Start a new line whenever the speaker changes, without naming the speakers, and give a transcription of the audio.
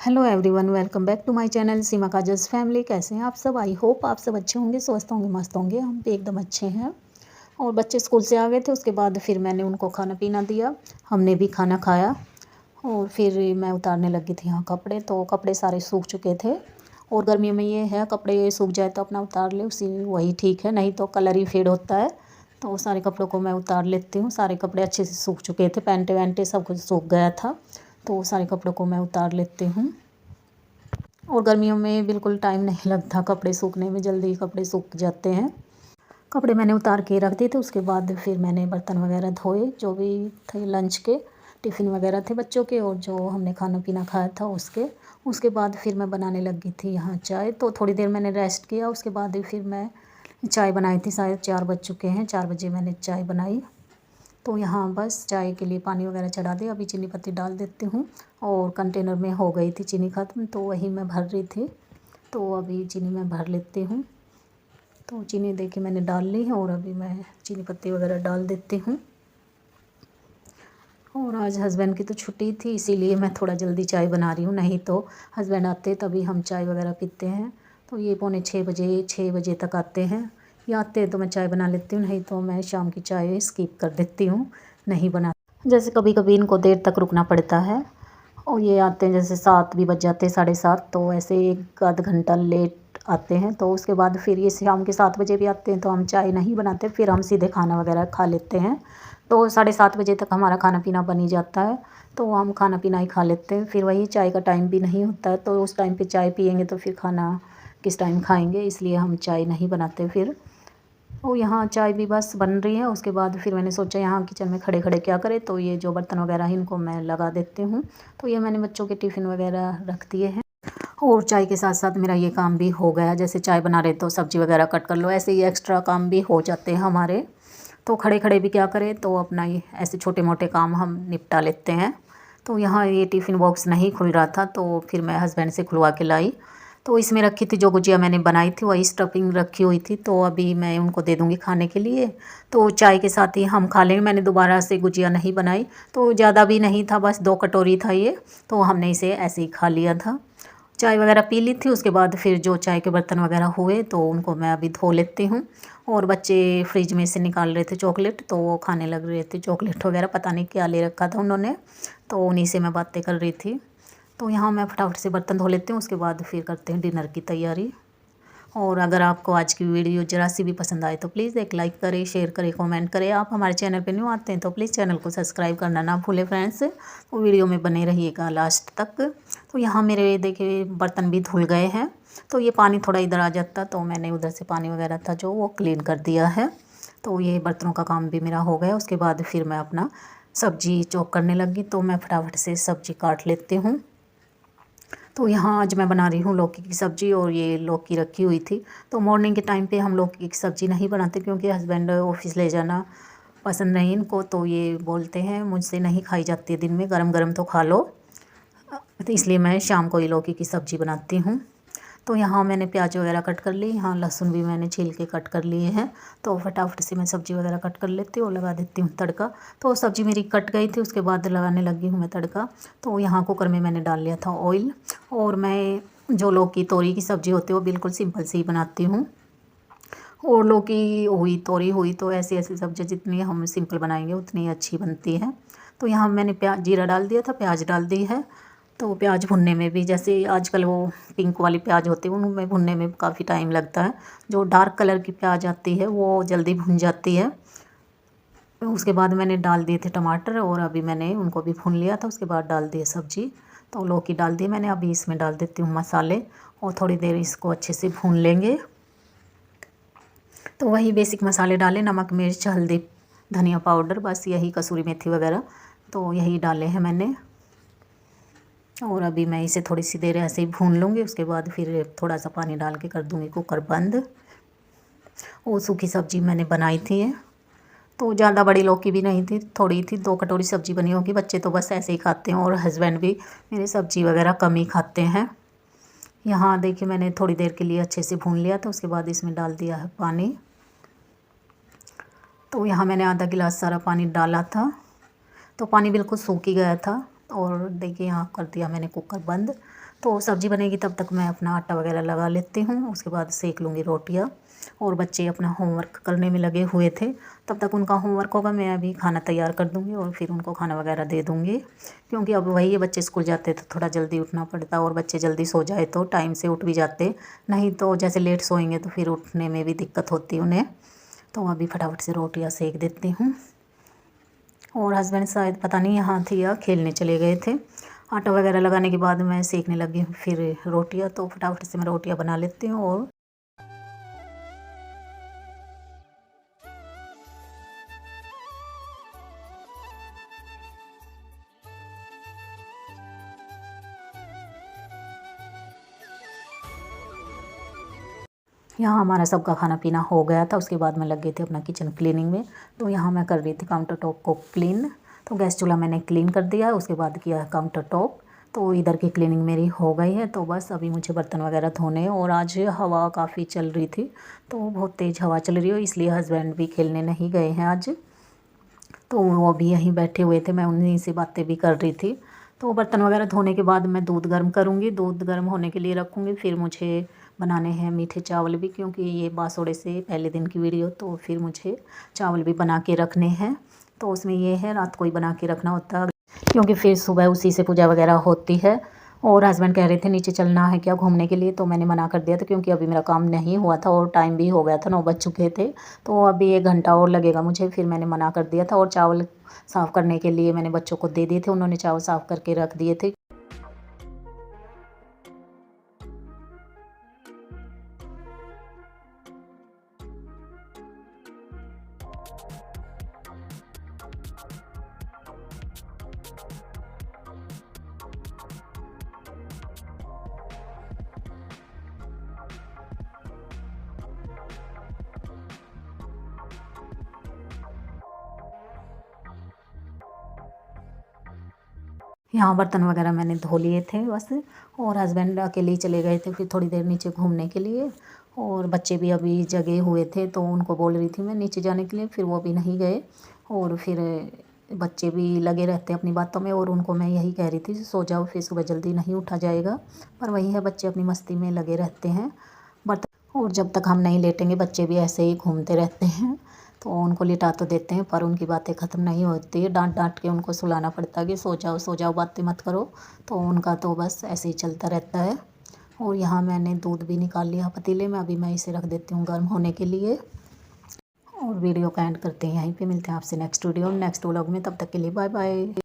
Hello everyone, welcome back to my channel Seema Kajal's family. कैसे हैं आप सब? आई होप आप सब अच्छे होंगे, स्वस्थ होंगे, मस्त होंगे। हम भी एकदम अच्छे हैं। और बच्चे स्कूल से आ गए थे, उसके बाद फिर मैंने उनको खाना पीना दिया, हमने भी खाना खाया और फिर मैं उतारने लगी थी यहाँ कपड़े। तो कपड़े सारे सूख चुके थे और गर्मियों में ये है कपड़े सूख जाए तो अपना उतार ले, उसी वही ठीक है, नहीं तो कलर ही फेड होता है। तो सारे कपड़ों को मैं उतार लेती हूँ। सारे कपड़े अच्छे से सूख चुके थे, पैंटे वैंटे सब कुछ सूख गया था, तो सारे कपड़ों को मैं उतार लेती हूँ। और गर्मियों में बिल्कुल टाइम नहीं लगता कपड़े सूखने में, जल्दी कपड़े सूख जाते हैं। कपड़े मैंने उतार के रख दिए थे, उसके बाद फिर मैंने बर्तन वगैरह धोए, जो भी थे लंच के, टिफ़िन वगैरह थे बच्चों के और जो हमने खाना पीना खाया था उसके बाद फिर मैं बनाने लगी थी यहाँ चाय। तो थोड़ी देर मैंने रेस्ट किया, उसके बाद फिर मैं चाय बनाई थी। शायद 4 बज चुके हैं, 4 बजे मैंने चाय बनाई। तो यहाँ बस चाय के लिए पानी वगैरह चढ़ा दिया, अभी चीनी पत्ती डाल देती हूँ। और कंटेनर में हो गई थी चीनी ख़त्म, तो वही मैं भर रही थी, तो अभी चीनी मैं भर लेती हूँ। तो चीनी देखिए मैंने डाल ली है और अभी मैं चीनी पत्ती वगैरह डाल देती हूँ। और आज हस्बैंड की तो छुट्टी थी, इसीलिए मैं थोड़ा जल्दी चाय बना रही हूँ, नहीं तो हस्बैंड आते तभी हम चाय वगैरह पीते हैं। तो ये पौने 6 बजे तक आते हैं। ये आते हैं तो मैं चाय बना लेती हूँ, नहीं तो मैं शाम की चाय स्किप कर देती हूँ, नहीं बना। जैसे कभी कभी इनको देर तक रुकना पड़ता है और ये आते हैं जैसे 7 भी बज जाते हैं, 7:30, तो ऐसे 1 आध घंटा लेट आते हैं। तो उसके बाद फिर ये शाम के 7 बजे भी आते हैं, तो हम चाय नहीं बनाते, फिर हम सीधे खाना वगैरह खा लेते हैं। तो 7:30 बजे तक हमारा खाना पीना बन ही जाता है, तो हम खाना पीना ही खा लेते हैं। फिर वही चाय का टाइम भी नहीं होता है, तो उस टाइम पे चाय पियेंगे तो फिर खाना किस टाइम खाएंगे, इसलिए हम चाय नहीं बनाते फिर। और यहाँ चाय भी बस बन रही है, उसके बाद फिर मैंने सोचा यहाँ किचन में खड़े खड़े क्या करें, तो ये जो बर्तन वगैरह हैं इनको मैं लगा देती हूँ। तो ये मैंने बच्चों के टिफ़िन वगैरह रख दिए हैं और चाय के साथ साथ मेरा ये काम भी हो गया। जैसे चाय बना रहे तो सब्ज़ी वगैरह कट कर लो, ऐसे ही एक्स्ट्रा काम भी हो जाते हैं हमारे। तो खड़े खड़े भी क्या करें, तो अपना ये ऐसे छोटे मोटे काम हम निपटा लेते हैं। तो यहाँ ये टिफ़िन बॉक्स नहीं खुल रहा था, तो फिर मैं हस्बैंड से खुलवा के लाई। तो इसमें रखी थी जो गुजिया मैंने बनाई थी, वही स्टफिंग रखी हुई थी, तो अभी मैं उनको दे दूँगी खाने के लिए। तो चाय के साथ ही हम खा लेंगे। मैंने दोबारा से गुजिया नहीं बनाई, तो ज़्यादा भी नहीं था, बस 2 कटोरी था ये, तो हमने इसे ऐसे ही खा लिया था। चाय वगैरह पी ली थी, उसके बाद फिर जो चाय के बर्तन वगैरह हुए तो उनको मैं अभी धो लेती हूँ। और बच्चे फ्रिज में से निकाल रहे थे चॉकलेट, तो वो खाने लग रहे थे चॉकलेट वगैरह, पता नहीं क्या ले रखा था उन्होंने, तो उन्हीं से मैं बातें कर रही थी। तो यहाँ मैं फटाफट से बर्तन धो लेती हूँ, उसके बाद फिर करते हैं डिनर की तैयारी। और अगर आपको आज की वीडियो ज़रा सी भी पसंद आए तो प्लीज़ एक लाइक करें, शेयर करें, कमेंट करें। आप हमारे चैनल पे न्यू आते हैं तो प्लीज़ चैनल को सब्सक्राइब करना ना भूलें फ्रेंड्स। तो वीडियो में बने रहिएगा लास्ट तक। तो यहाँ मेरे देखिए बर्तन भी धुल गए हैं, तो ये पानी थोड़ा इधर आ जाता, तो मैंने उधर से पानी वगैरह था जो वो क्लीन कर दिया है। तो ये बर्तनों का काम भी मेरा हो गया। उसके बाद फिर मैं अपना सब्ज़ी चॉप करने लगी, तो मैं फटाफट से सब्ज़ी काट लेती हूँ। तो यहाँ आज मैं बना रही हूँ लौकी की सब्ज़ी, और ये लौकी रखी हुई थी। तो मॉर्निंग के टाइम पे हम लौकी की सब्ज़ी नहीं बनाते, क्योंकि हस्बैंड ऑफिस ले जाना पसंद नहीं इनको, तो ये बोलते हैं मुझसे नहीं खाई जाती दिन में, गरम गरम तो खा लो। तो इसलिए मैं शाम को ही लौकी की सब्ज़ी बनाती हूँ। तो यहाँ मैंने प्याज वगैरह कट कर ली, यहाँ लहसुन भी मैंने छील के कट कर लिए हैं। तो फटाफट से मैं सब्ज़ी वगैरह कट कर लेती हूँ और लगा देती हूँ तड़का। तो सब्ज़ी मेरी कट गई थी, उसके बाद लगाने लगी हूँ मैं तड़का। तो यहाँ कुकर में मैंने डाल लिया था ऑयल। और मैं जो लौकी तोरी की सब्ज़ी होती है वो बिल्कुल सिंपल सी ही बनाती हूँ। और लौकी हुई तोरी हुई तो ऐसी ऐसी सब्ज़ी जितनी हम सिंपल बनाएंगे उतनी अच्छी बनती है। तो यहाँ मैंने प्याज जीरा डाल दिया था, प्याज डाल दी है। तो प्याज भुनने में भी, जैसे आजकल वो पिंक वाली प्याज होती है उनमें भुनने में काफ़ी टाइम लगता है। जो डार्क कलर की प्याज आती है वो जल्दी भुन जाती है। उसके बाद मैंने डाल दिए थे टमाटर, और अभी मैंने उनको भी भून लिया था, उसके बाद डाल दिए सब्ज़ी। तो लौकी डाल दी मैंने, अभी इसमें डाल देती हूँ मसाले और थोड़ी देर इसको अच्छे से भून लेंगे। तो वही बेसिक मसाले डाले, नमक, मिर्च, हल्दी, धनिया पाउडर, बस यही, कसूरी मेथी वगैरह, तो यही डाले हैं मैंने। और अभी मैं इसे थोड़ी सी देर ऐसे ही भून लूँगी, उसके बाद फिर थोड़ा सा पानी डाल के कर दूँगी कुकर बंद। वो सूखी सब्ज़ी मैंने बनाई थी, तो ज़्यादा बड़ी लौकी भी नहीं थी, थोड़ी थी, 2 कटोरी सब्ज़ी बनी होगी। बच्चे तो बस ऐसे ही खाते हैं और हस्बैंड भी मेरे सब्ज़ी वगैरह कम ही खाते हैं। यहाँ देखिए मैंने थोड़ी देर के लिए अच्छे से भून लिया था, उसके बाद इसमें डाल दिया है पानी। तो यहाँ मैंने आधा गिलास सारा पानी डाला था, तो पानी बिल्कुल सूख ही गया था। और देखिए यहाँ कर दिया मैंने कुकर बंद। तो सब्ज़ी बनेगी तब तक मैं अपना आटा वगैरह लगा लेती हूँ, उसके बाद सेक लूँगी रोटियाँ। और बच्चे अपना होमवर्क करने में लगे हुए थे, तब तक उनका होमवर्क होगा, मैं अभी खाना तैयार कर दूँगी और फिर उनको खाना वगैरह दे दूँगी। क्योंकि अब वही है, बच्चे स्कूल जाते तो थोड़ा जल्दी उठना पड़ता, और बच्चे जल्दी सो जाए तो टाइम से उठ भी जाते, नहीं तो जैसे लेट सोएंगे तो फिर उठने में भी दिक्कत होती उन्हें। तो अभी फटाफट से रोटियाँ सेक देती हूँ। और हस्बैंड शायद पता नहीं यहाँ थे या खेलने चले गए थे। आटा वगैरह लगाने के बाद मैं सेकने लगी हूँ फिर रोटियाँ, तो फटाफट से मैं रोटियाँ बना लेती हूँ। और यहाँ हमारा सबका खाना पीना हो गया था, उसके बाद मैं लग गई थी अपना किचन क्लीनिंग में। तो यहाँ मैं कर रही थी काउंटर टॉप को क्लीन। तो गैस चूल्हा मैंने क्लीन कर दिया, उसके बाद किया काउंटर टॉप। तो इधर की क्लीनिंग मेरी हो गई है। तो बस अभी मुझे बर्तन वगैरह धोने, और आज हवा काफ़ी चल रही थी, तो बहुत तेज़ हवा चल रही हो, इसलिए हस्बैंड भी खेलने नहीं गए हैं आज। तो वो भी यहीं बैठे हुए थे, मैं उन्हीं से बातें भी कर रही थी। तो बर्तन वगैरह धोने के बाद मैं दूध गर्म करूँगी, दूध गर्म होने के लिए रखूँगी। फिर मुझे बनाने हैं मीठे चावल भी, क्योंकि ये बासोड़े से पहले दिन की वीडियो, तो फिर मुझे चावल भी बना के रखने हैं। तो उसमें ये है, रात को ही बना के रखना होता है, क्योंकि फिर सुबह उसी से पूजा वगैरह होती है। और हस्बैंड कह रहे थे नीचे चलना है क्या घूमने के लिए, तो मैंने मना कर दिया था, क्योंकि अभी मेरा काम नहीं हुआ था और टाइम भी हो गया था, 9 बज चुके थे। तो अभी 1 घंटा और लगेगा मुझे, फिर मैंने मना कर दिया था। और चावल साफ़ करने के लिए मैंने बच्चों को दे दिए थे, उन्होंने चावल साफ़ करके रख दिए थे। यहाँ बर्तन वगैरह मैंने धो लिए थे बस, और हस्बैंड अकेले ही चले गए थे फिर थोड़ी देर नीचे घूमने के लिए। और बच्चे भी अभी जगे हुए थे, तो उनको बोल रही थी मैं नीचे जाने के लिए, फिर वो भी नहीं गए। और फिर बच्चे भी लगे रहते हैं अपनी बातों में, और उनको मैं यही कह रही थी सो जाओ, फिर सुबह जल्दी नहीं उठा जाएगा। पर वही है, बच्चे अपनी मस्ती में लगे रहते हैं। बर्तन, और जब तक हम नहीं लेटेंगे बच्चे भी ऐसे ही घूमते रहते हैं। तो उनको लिटा तो देते हैं, पर उनकी बातें ख़त्म नहीं होती है, डांट डांट के उनको सुलाना पड़ता है कि सो जाओ बातें मत करो। तो उनका तो बस ऐसे ही चलता रहता है। और यहाँ मैंने दूध भी निकाल लिया पतीले में, अभी मैं इसे रख देती हूँ गर्म होने के लिए। और वीडियो का एंड करते हैं यहीं पे, मिलते हैं आपसे नेक्स्ट वीडियो नेक्स्ट व्लॉग में, तब तक के लिए बाय बाय।